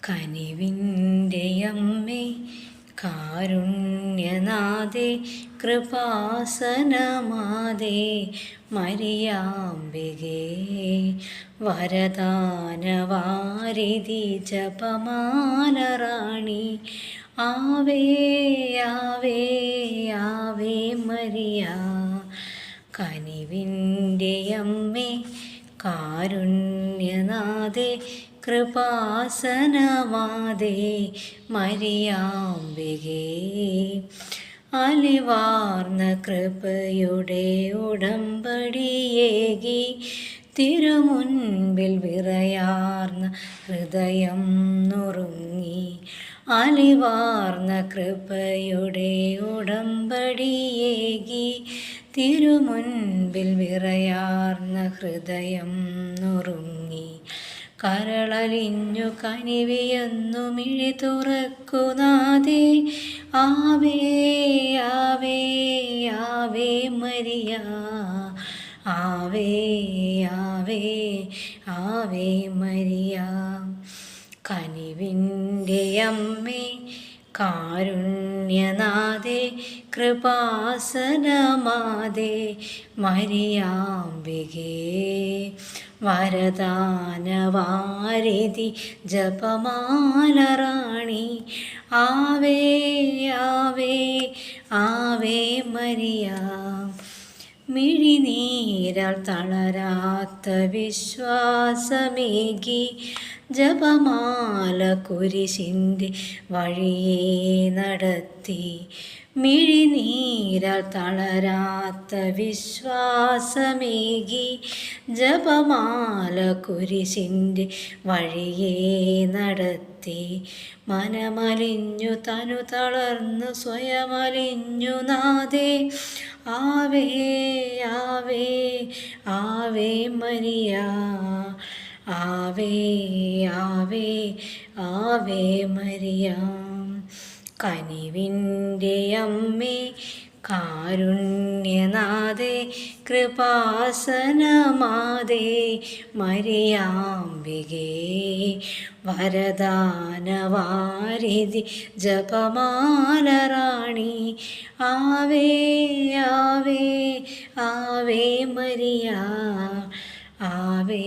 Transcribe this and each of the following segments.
കനിവിൻ്റെ അമ്മേ കാരുണ്യനാഥേ കൃപാസനമാതേ മരിയാംബികേ വരദാനവാരിധി ജപമാലറാണി ആവേ ആവേ Ave Maria. കനിവിൻ്റെ അമ്മേ കാരുണ്യനാഥേ കൃപാസനമാതേ മരിയാംബികേ അലിവാർന്ന കൃപയുടെ ഉടമ്പടിയേകി തിരുമുൻപിൽ വിറയാർന്ന ഹൃദയം നുറുങ്ങി. അലിവാർന്ന കൃപയുടെ ഉടമ്പടിയേകി തിരുമുൻപിൽ വിറയാർന്ന ഹൃദയം നുറുങ്ങി. കരളലിഞ്ഞു കനിവിയെന്നു മിഴി തുറക്കുനാഥേ ആവേ ആവേ ആവേ മരിയ. ആവേ ആവേ ആവേ മരിയ. കനിവിൻ്റെ അമ്മേ കാരുണ്യനാഥേ കൃപാസനമാതേ മരിയാംബികേ വരദാനവാരിധി ജപമാലറാണി ആവേ ആവേ ആവേ മരിയ. മിഴിനീരാൽ തളരാത്ത വിശ്വാസമേകി ജപമാല കുരിശിൻ്റെ വഴിയെ നടത്തി. മിഴിനീരാൽ തളരാത്ത വിശ്വാസമേകി ജപമാല കുരിശിൻ്റെ വഴിയെ നടത്തി. മനമലിഞ്ഞു തനു തളർന്നു സ്വയമലിഞ്ഞു നാഥേ ആവേ ആവേ ആവേ മരിയ. ആവേ ആവേ ആവേ മരിയ. കനിവിൻ്റെ അമ്മേ കാരുണ്യനാഥേ കൃപാസനമാതേ മരിയാംബികേ വരദാനവാരിധി ജപമാലറാണി ആവേ ആവേ ആവേ മരിയ. ആവേ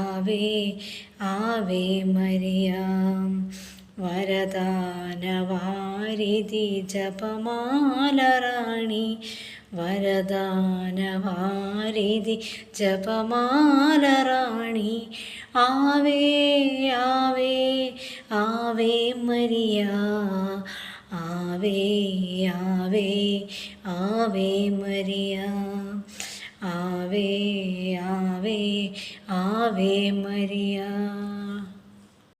ആവേ ആവേ മരിയ. വരദാനവാരിധി ജപമാലറാണി വരദാനവാരിധി ജപമാലറാണി ആവേ ആവേ ആവേ മരിയ. ആവേ ആവേ ആവേ മരിയ. ആവേ ആവേ ആവേ മരിയ.